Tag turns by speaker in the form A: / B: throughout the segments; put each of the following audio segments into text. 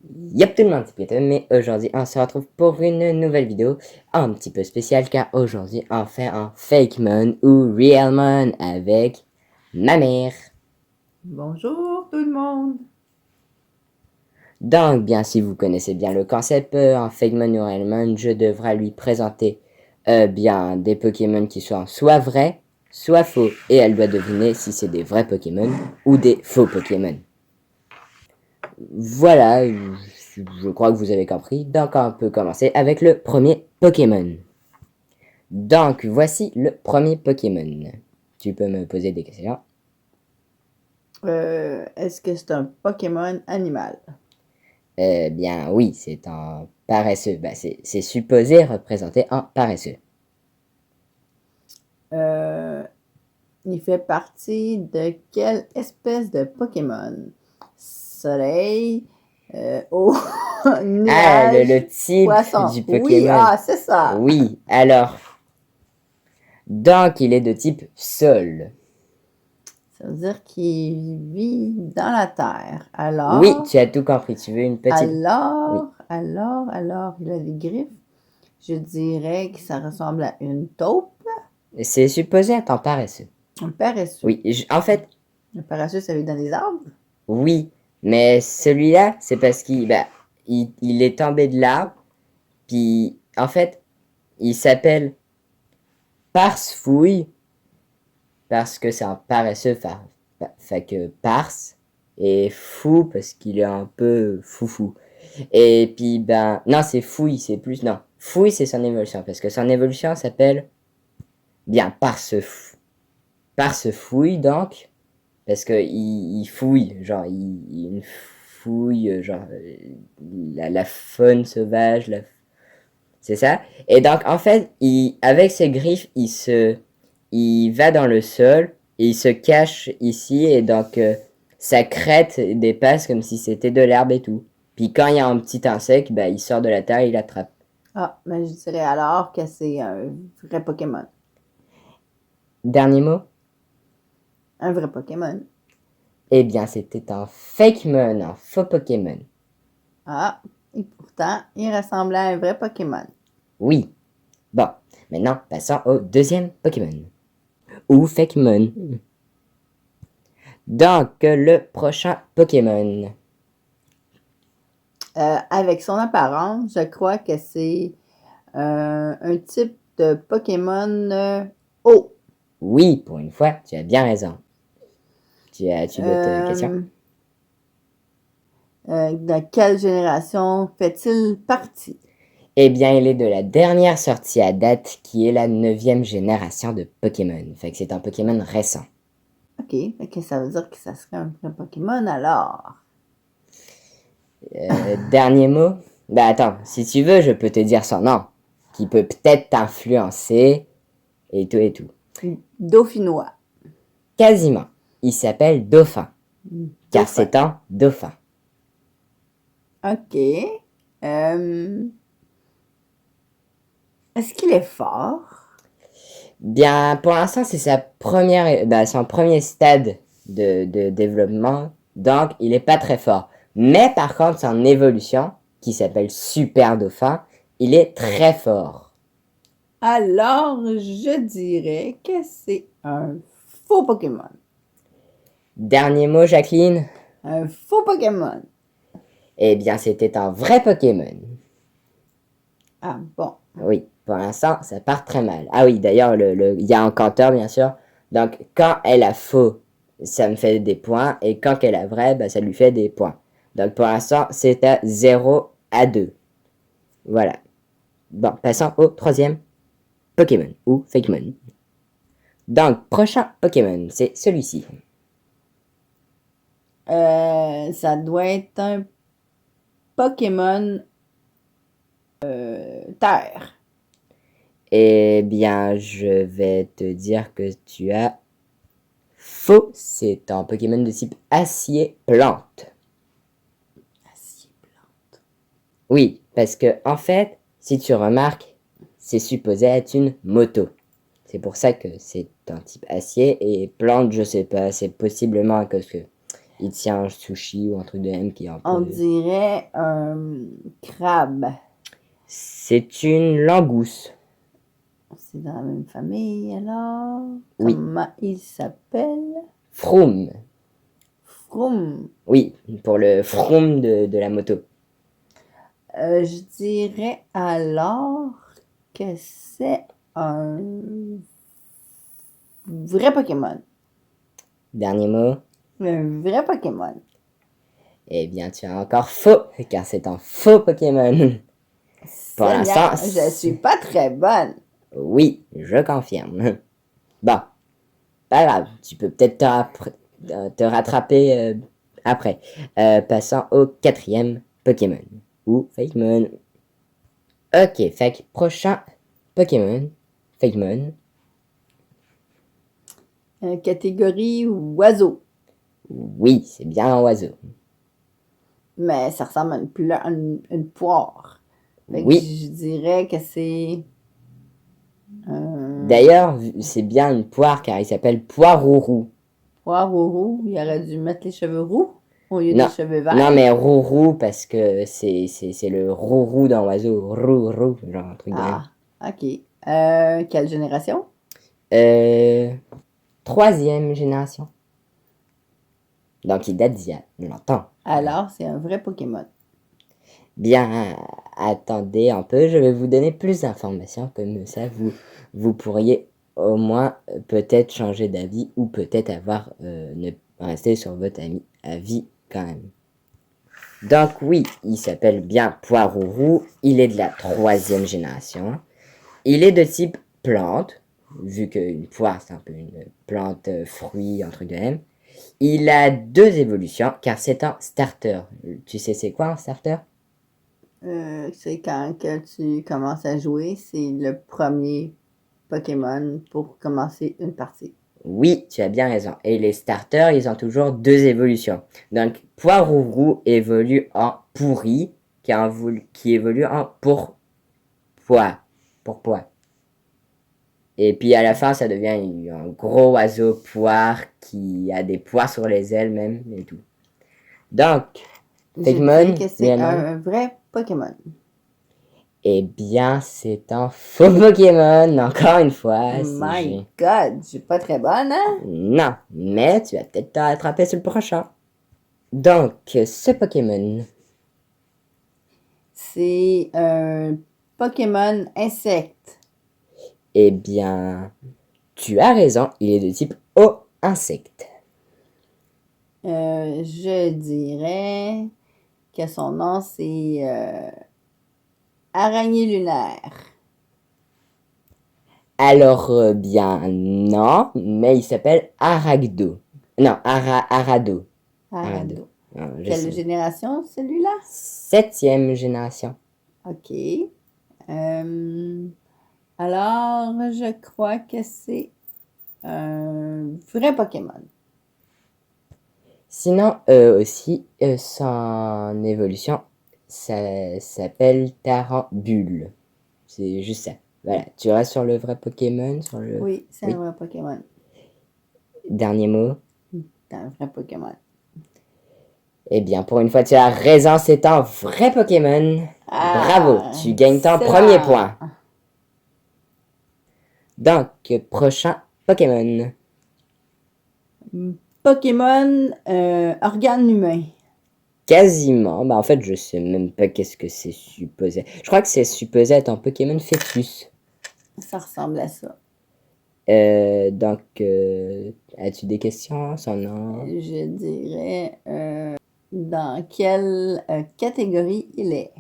A: Yep tout le monde, c'est Peter, mais aujourd'hui on se retrouve pour une nouvelle vidéo un petit peu spéciale car aujourd'hui on fait un fake mon ou real mon avec ma mère.
B: Bonjour tout le monde.
A: Donc bien si vous connaissez bien le concept, un fake mon ou real mon, je devrais lui présenter bien des Pokémon qui soient soit vrais, soit faux et elle doit deviner si c'est des vrais Pokémon ou des faux Pokémon. Voilà, je crois que vous avez compris, donc on peut commencer avec le premier Pokémon. Donc, voici le premier Pokémon. Tu peux me poser des questions?
B: Est-ce que c'est un Pokémon animal?
A: Bien, oui, c'est un paresseux. Bah, c'est supposé représenter un paresseux.
B: Euh, il fait partie de quelle espèce de Pokémon? Soleil, eau,
A: Ah, le
B: nuage,
A: type
B: poisson.
A: du
B: Oui,
A: Pokémon.
B: ah, c'est ça.
A: Oui, alors, donc il est de type Sol.
B: Ça veut dire qu'il vit dans la terre.
A: Oui, tu as tout compris. Tu veux une petite... Oui.
B: Il a des griffes. Je dirais que ça ressemble à une taupe,
A: C'est supposé être un paresseux.
B: un paresseux.
A: Oui, en fait,
B: Un paresseux, ça vit dans des arbres?
A: oui, mais celui-là, c'est parce qu'il bah, il est tombé de l'arbre, puis en fait, il s'appelle Parsefouille, parce que c'est un paresseux, fait que Parse, et fou parce qu'il est un peu foufou. Et puis, ben, non, c'est fouille, c'est plus, non, fouille, c'est son évolution, parce que son évolution s'appelle bien Parsefouille, donc, parce que il fouille, genre, il fouille, genre, la faune sauvage, c'est ça. Et donc, en fait, avec ses griffes, il va dans le sol et il se cache ici. Et donc, sa crête dépasse comme si c'était de l'herbe et tout. Puis quand il y a un petit insecte, bah, il sort de la terre et il l'attrape.
B: Ah, mais je dirais alors que c'est un vrai Pokémon.
A: Dernier mot?
B: Un vrai Pokémon.
A: Eh bien, c'était un Fakemon, un faux Pokémon.
B: Ah, et pourtant, il ressemblait à un vrai Pokémon.
A: Oui. Bon, maintenant, passons au deuxième Pokémon. Ou Fakemon. Donc, le prochain Pokémon.
B: Avec son apparence, je crois que c'est un type de Pokémon eau.
A: Oui, pour une fois, tu as bien raison. Tu veux te question?
B: Euh, de quelle génération fait-il partie?
A: Eh bien, il est de la dernière sortie à date, qui est la neuvième génération de Pokémon. Fait que c'est un Pokémon récent.
B: Ok, fait que ça veut dire que ça serait un vrai Pokémon alors.
A: Dernier mot? Bah attends, si tu veux, je peux te dire son nom, qui peut peut-être t'influencer, et tout et tout.
B: Dauphinois.
A: Quasiment. Il s'appelle Dauphin, car
B: Dauphin.
A: c'est un dauphin.
B: Ok. Euh, est-ce qu'il est fort?
A: Bien, pour l'instant, c'est son premier stade de développement, donc il est pas très fort. Mais par contre, son évolution, qui s'appelle Super Dauphin, il est très fort.
B: Alors, je dirais que c'est un faux Pokémon.
A: Dernier mot, Jacqueline?
B: Un faux Pokémon.
A: Eh bien, c'était un vrai Pokémon.
B: Ah bon.
A: Oui, pour l'instant, ça part très mal. Ah oui, d'ailleurs, il y a un compteur, bien sûr. Donc, quand elle a faux, ça me fait des points. Et quand elle a vrai, bah, ça lui fait des points. Donc, pour l'instant, c'est à 0 à 2. Voilà. Bon, passons au troisième Pokémon, ou Fakemon. Donc, prochain Pokémon, c'est celui-ci.
B: Ça doit être un Pokémon terre.
A: Eh bien, je vais te dire que tu as faux. C'est un Pokémon de type acier-plante.
B: Acier blanc.
A: Oui, parce que en fait, si tu remarques, c'est supposé être une moto. C'est pour ça que c'est un type acier et plante, je sais pas, c'est possiblement à cause que Il tient un sushi ou un truc de même qui est un
B: On
A: peu...
B: dirait un crabe.
A: C'est une langouste.
B: C'est dans la même famille, alors.
A: Oui.
B: Comment il s'appelle?
A: Vroom.
B: Vroom.
A: Oui, pour le vroom de la moto.
B: Je dirais alors que c'est un vrai Pokémon.
A: Dernier mot.
B: Un vrai Pokémon.
A: Eh bien, tu as encore faux, car c'est un faux Pokémon. Pour
B: Seigneur,
A: l'instant,
B: je suis pas très bonne.
A: oui, je confirme. Bon, pas grave, tu peux peut-être te rattraper après. Passant au 4e Pokémon. Ou Fakemon. Ok, prochain Pokémon. Fakemon.
B: Catégorie oiseau.
A: Oui, c'est bien un oiseau.
B: Mais ça ressemble à une poire. Fait que
A: Oui.
B: je dirais que c'est...
A: D'ailleurs, c'est bien une poire car il s'appelle Poirourou.
B: Poire au roux. Il aurait dû mettre les cheveux roux au lieu
A: Non,
B: des cheveux verts.
A: non mais rourou parce que c'est le rourou d'un oiseau. Rourou, genre un truc de même.
B: Ah, ok. Quelle génération?
A: 3e génération. Donc il date d'il y a longtemps.
B: Alors, c'est un vrai Pokémon.
A: Bien, attendez un peu, je vais vous donner plus d'informations, comme ça vous pourriez au moins peut-être changer d'avis ou peut-être avoir ne rester sur votre avis quand même. Donc oui, il s'appelle bien Poirourou, il est de la 3e génération, il est de type plante, vu qu'une poire c'est un peu une plante, fruit, un truc de même. Il a 2 évolutions car c'est un starter. Tu sais c'est quoi un starter?
B: C'est quand que tu commences à jouer, c'est le premier Pokémon pour commencer une partie.
A: Oui, tu as bien raison. Et les starters, ils ont toujours 2 évolutions. Donc, Poirourou évolue en pourri, qui évolue en pourpois. Pourpois. Et puis à la fin, ça devient un gros oiseau poire qui a des poires sur les ailes même et tout. Donc,
B: Je dirais
A: Fakemon,
B: que c'est
A: Leonard,
B: un vrai Pokémon.
A: eh bien, c'est un faux Pokémon, encore une fois.
B: My God, je suis pas très bonne, hein?
A: Non, mais tu vas peut-être te rattraper sur le prochain. Donc, ce Pokémon,
B: C'est un Pokémon insecte.
A: eh bien, tu as raison, il est de type eau insecte.
B: Je dirais que son nom c'est Araignée lunaire.
A: Alors, bien, non, mais il s'appelle Aragdo. Non, Arado. Arado.
B: Arado.
A: Non, je
B: Quelle
A: sais.
B: génération celui-là?
A: 7e génération.
B: Ok. Alors, je crois que c'est un vrai Pokémon.
A: Sinon, aussi, son évolution, ça s'appelle Tarambule. C'est juste ça. Voilà, tu restes sur le vrai Pokémon, sur le...
B: Oui, c'est
A: Oui.
B: un vrai Pokémon.
A: Dernier mot.
B: C'est un vrai Pokémon.
A: Eh bien, pour une fois, tu as raison, c'est un vrai Pokémon. Bravo, tu gagnes ton premier point. Donc, prochain Pokémon.
B: Pokémon organe humain.
A: Quasiment. Bah, en fait, je sais même pas qu'est-ce que c'est supposé. Je crois que c'est supposé être un Pokémon fœtus.
B: Ça ressemble à ça.
A: Donc, as-tu des questions? Son nom?
B: Je dirais dans quelle catégorie il est.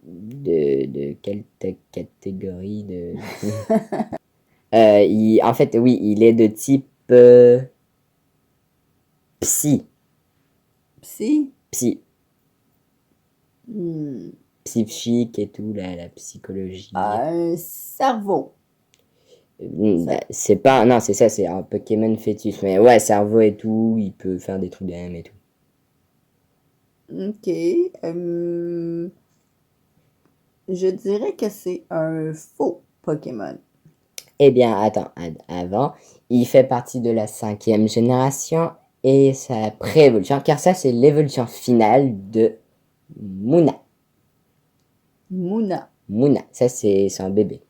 A: De quelle catégorie de... en fait, oui, il est de type psy.
B: Psy?
A: Psy.
B: Hmm.
A: Psychique et tout, la psychologie.
B: Un cerveau.
A: Bah, c'est pas... Non, c'est ça, c'est un Pokémon fœtus. Mais ouais, cerveau et tout, il peut faire des trucs de même et tout.
B: Ok. Je dirais que c'est un faux Pokémon.
A: Eh bien, attends, avant, il fait partie de la 5e génération et sa pré-évolution, car ça, c'est l'évolution finale de Mouna.
B: Mouna.
A: Mouna, ça, c'est un bébé.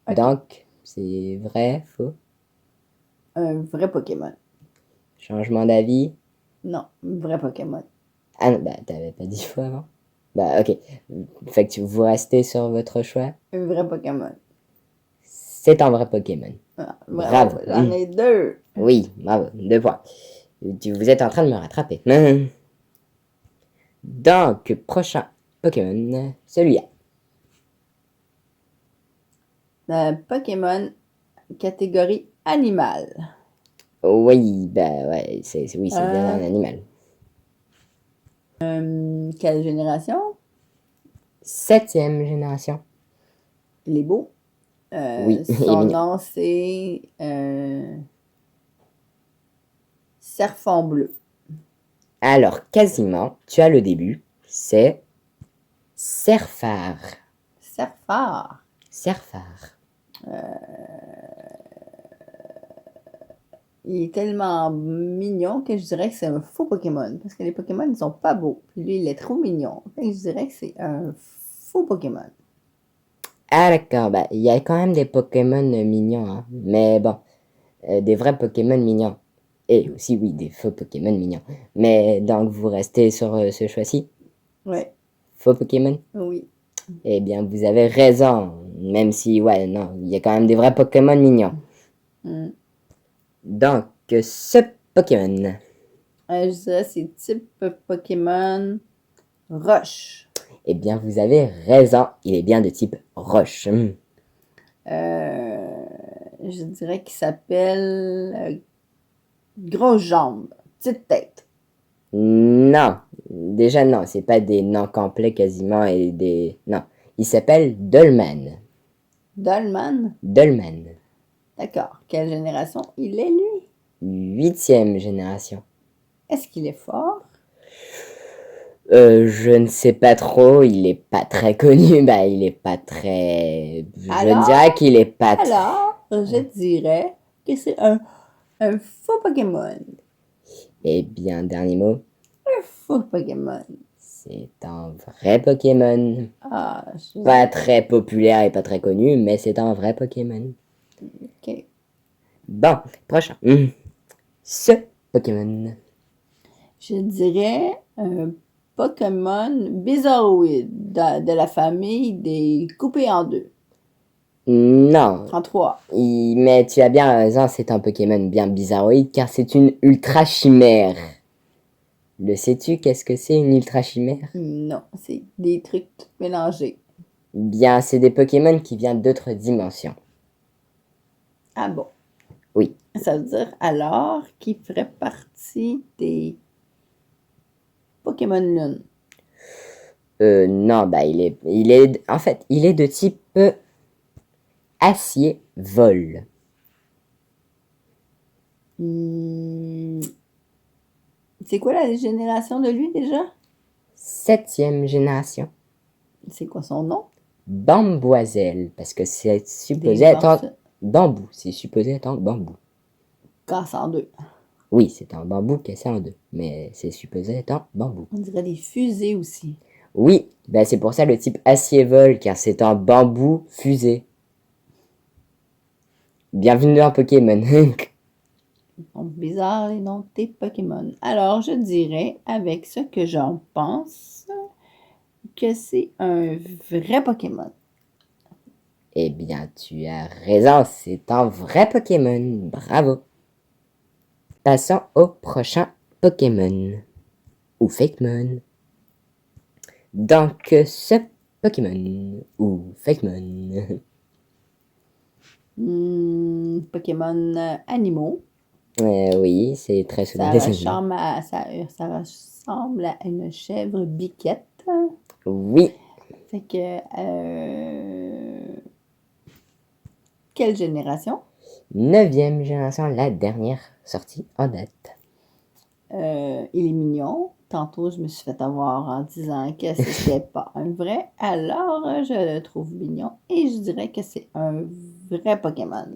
B: Ok.
A: Donc, c'est vrai, faux?
B: Un vrai Pokémon.
A: Changement d'avis?
B: Non, un vrai Pokémon.
A: Ah non, bah, t'avais pas dit faux avant? Bah, ok. Fait que vous restez sur votre choix.
B: Un vrai Pokémon.
A: C'est un vrai Pokémon.
B: Ah,
A: Bravo.
B: bravo, j'en ai deux.
A: Oui, bravo. 2 points. Vous êtes en train de me rattraper. Donc, prochain Pokémon, celui-là.
B: Pokémon catégorie animal.
A: Oui, bah ouais, oui, c'est bien un
B: Euh,
A: animal.
B: Quelle génération?
A: 7e génération.
B: Il est beau.
A: Oui, il est
B: Son
A: mignon.
B: nom, c'est Serfon bleu.
A: Alors, quasiment, tu as le début. C'est Serfar.
B: Serfar.
A: Serfar.
B: Il est tellement mignon que je dirais que c'est un faux Pokémon. Parce que les Pokémon, ils sont pas beaux. Puis lui, il est trop mignon. Fait que je dirais que c'est un faux Pokémon.
A: Ah d'accord, bah il y a quand même des Pokémon mignons, hein. Mais bon, des vrais Pokémon mignons. Et aussi, oui, des faux Pokémon mignons. Mais donc, vous restez sur ce choix-ci?
B: Ouais,
A: Faux Pokémon?
B: oui.
A: Eh bien, vous avez raison. Même si, ouais, non, il y a quand même des vrais Pokémon mignons.
B: Hmm.
A: Donc, ce Pokémon.
B: Je dirais que c'est type Pokémon Roche.
A: Eh bien, vous avez raison. Il est bien de type roche.
B: Euh, je dirais qu'il s'appelle Grosse Jambe, Petite Tête.
A: Non. Déjà, non. C'est pas des noms complets quasiment et des... Non. Il s'appelle Dolman.
B: Dolman.
A: Dolman.
B: D'accord. Quelle génération il est, lui?
A: 8e génération.
B: Est-ce qu'il est fort?
A: Je ne sais pas trop, il est pas très connu, bah il est pas très... Je dirais
B: Alors,
A: qu'il est pas très...
B: je dirais que c'est un faux Pokémon.
A: Eh bien, dernier mot,
B: Un faux Pokémon.
A: c'est un vrai Pokémon.
B: Ah,
A: Pas très populaire et pas très connu, mais c'est un vrai Pokémon.
B: ok.
A: Bon, prochain. Ce Pokémon.
B: Je dirais un Pokémon bizarroïde de la famille des coupés en deux,
A: Non,
B: en trois.
A: mais tu as bien raison, c'est un Pokémon bien bizarroïde car c'est une ultra chimère. Le sais-tu qu'est-ce que c'est une ultra chimère?
B: Non, c'est des trucs mélangés.
A: Bien, c'est des Pokémon qui viennent d'autres dimensions.
B: Ah bon.
A: Oui.
B: Ça veut dire alors qu'il ferait partie des Pokémon Lune.
A: Non, bah en fait, il est de type acier-vol.
B: Hmm, c'est quoi la génération de lui déjà?
A: 7e génération.
B: C'est quoi son nom?
A: Bamboiselle, parce que c'est
B: Des
A: supposé être un
B: morceaux
A: bambou. C'est supposé être un bambou.
B: cassés en deux.
A: Oui, c'est un bambou cassé en deux, mais c'est supposé être un bambou.
B: On dirait des fusées aussi.
A: Oui, bah c'est pour ça le type acier-vol, car c'est un bambou fusé. Bienvenue dans Pokémon.
B: Donc, bizarre les noms des Pokémon. Alors, je dirais, avec ce que j'en pense, que c'est un vrai Pokémon.
A: Eh bien, tu as raison, c'est un vrai Pokémon. Bravo. Passons au prochain Pokémon. Ou Fakemon. Donc, ce Pokémon. Ou Fakemon.
B: Pokémon animaux.
A: Oui, c'est très souvent
B: Ça
A: des animaux.
B: ça ressemble à une chèvre biquette.
A: Oui,
B: Fait que, quelle génération?
A: 9e génération, la dernière sortie en date.
B: Il est mignon. Tantôt, je me suis fait avoir en disant que c'était pas un vrai. Alors, je le trouve mignon et je dirais que c'est un vrai Pokémon.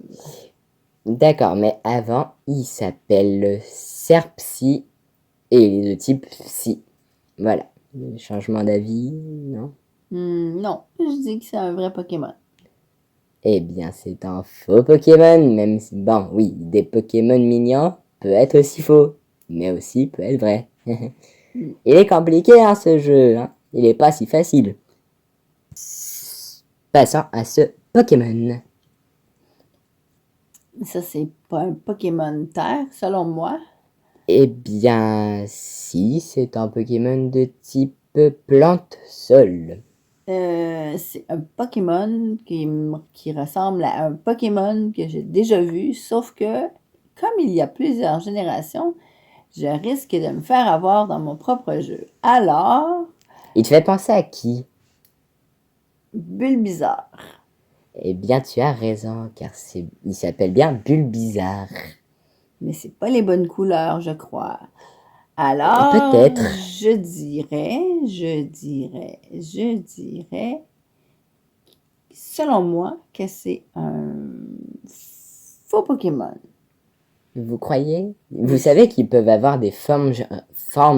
A: D'accord, mais avant, il s'appelle Serpsi et il est de type Psy. Voilà. Changement d'avis, non?
B: Non, je dis que c'est un vrai Pokémon.
A: Eh bien, c'est un faux Pokémon, même si, bon, oui, des Pokémon mignons peut être aussi faux, mais aussi peut être vrai.
B: Hmm.
A: Il est compliqué, hein, ce jeu, hein. Il est pas si facile. Passons à ce Pokémon.
B: Ça, c'est pas un Pokémon terre, selon moi.
A: Eh bien, si, c'est un Pokémon de type plante-sol.
B: C'est un Pokémon qui ressemble à un Pokémon que j'ai déjà vu, sauf que, comme il y a plusieurs générations, je risque de me faire avoir dans mon propre jeu. Alors,
A: Il te fait penser à qui?
B: Bulbizarre.
A: Eh bien, tu as raison, car il s'appelle bien Bulbizarre.
B: Mais c'est pas les bonnes couleurs, je crois. Alors,
A: Peut-être.
B: je dirais, selon moi, que c'est un faux Pokémon.
A: Vous croyez? Vous
B: Oui.
A: savez qu'ils peuvent avoir des formes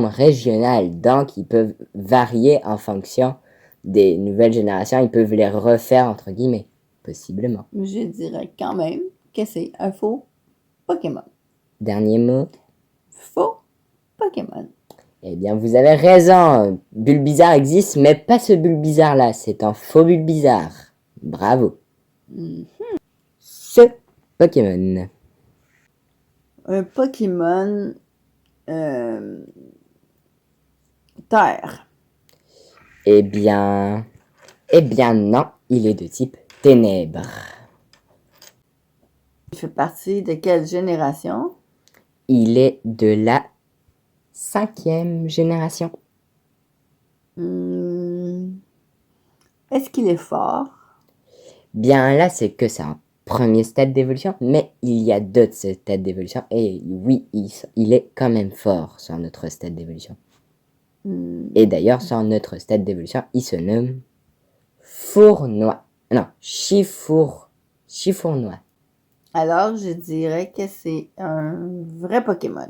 A: régionales, donc ils peuvent varier en fonction des nouvelles générations. Ils peuvent les refaire, entre guillemets, possiblement.
B: Je dirais quand même que c'est un faux Pokémon.
A: Dernier mot?
B: Faux Pokémon.
A: Eh bien, vous avez raison. Bulbizarre existe, mais pas ce Bulbizarre-là. C'est un faux Bulbizarre. Bravo.
B: Hmm.
A: Ce Pokémon.
B: Un Pokémon terre.
A: Eh bien... Eh bien non, il est de type ténèbres.
B: Il fait partie de quelle génération?
A: Il est de la 5e génération.
B: Est-ce qu'il est fort?
A: Bien là, c'est que c'est un premier stade d'évolution, mais il y a d'autres stades d'évolution. Et oui, il est quand même fort sur notre stade d'évolution. Et d'ailleurs, sur notre stade d'évolution, il se nomme Fournois. Non, Chifournois.
B: Alors, je dirais que c'est un vrai Pokémon.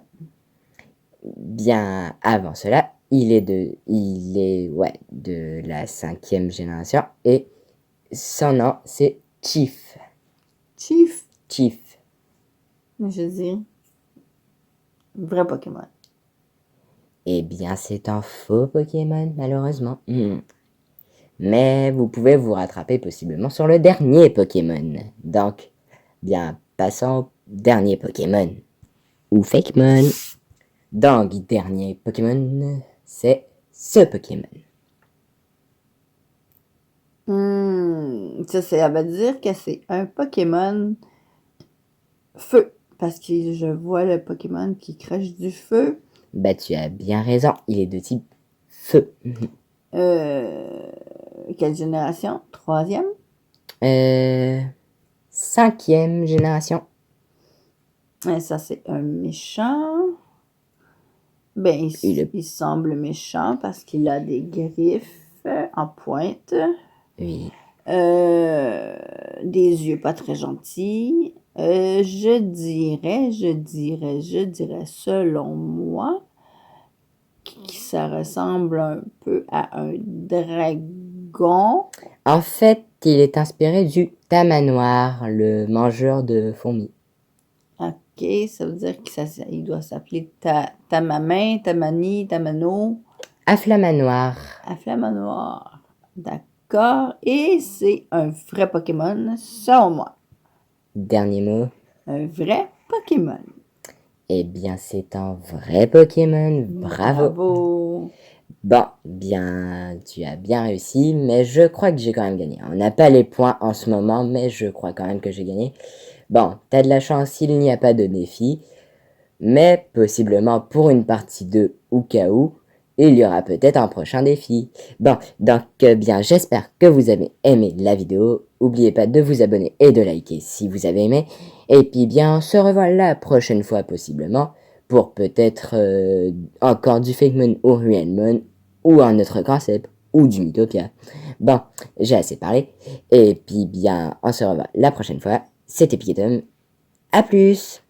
A: Bien avant cela, il est de la 5e génération et son nom c'est Chief.
B: Chief,
A: Chief.
B: je dis vrai Pokémon.
A: Eh bien, c'est un faux Pokémon, malheureusement. Mais vous pouvez vous rattraper possiblement sur le dernier Pokémon. Donc, bien, passons au dernier Pokémon. Ou Fakemon. Donc, dernier Pokémon, c'est ce Pokémon.
B: Ça veut dire que c'est un Pokémon feu. Parce que je vois le Pokémon qui crache du feu.
A: Bah, tu as bien raison, il est de type feu.
B: Quelle génération? Troisième?
A: 5e génération.
B: Et ça, c'est un méchant. Ben, il semble méchant parce qu'il a des griffes en pointe.
A: Oui.
B: Des yeux pas très gentils. Je dirais, selon moi, que ça ressemble un peu à un dragon.
A: En fait, il est inspiré du tamanoir, le mangeur de fourmis.
B: Ok, ça veut dire qu'il doit s'appeler Tamamin, Tamani, Tamano,
A: Afflamanoir.
B: Afflamanoir. D'accord. Et c'est un vrai Pokémon, selon moi.
A: Dernier mot.
B: Un vrai Pokémon.
A: Eh bien, c'est un vrai Pokémon. Bravo.
B: Bravo.
A: Bon, bien, tu as bien réussi, mais je crois que j'ai quand même gagné. On n'a pas les points en ce moment, mais je crois quand même que j'ai gagné. Bon, t'as de la chance s'il n'y a pas de défi, mais possiblement pour une partie 2 ou cas où, il y aura peut-être un prochain défi. Bon, donc bien, j'espère que vous avez aimé la vidéo. N'oubliez pas de vous abonner et de liker si vous avez aimé. Et puis bien, on se revoit la prochaine fois possiblement pour peut-être encore du Fakemon ou Realmon ou un autre concept ou du Mythopia. Bon, j'ai assez parlé. Et puis bien, on se revoit la prochaine fois. C'était Pikatom. À plus!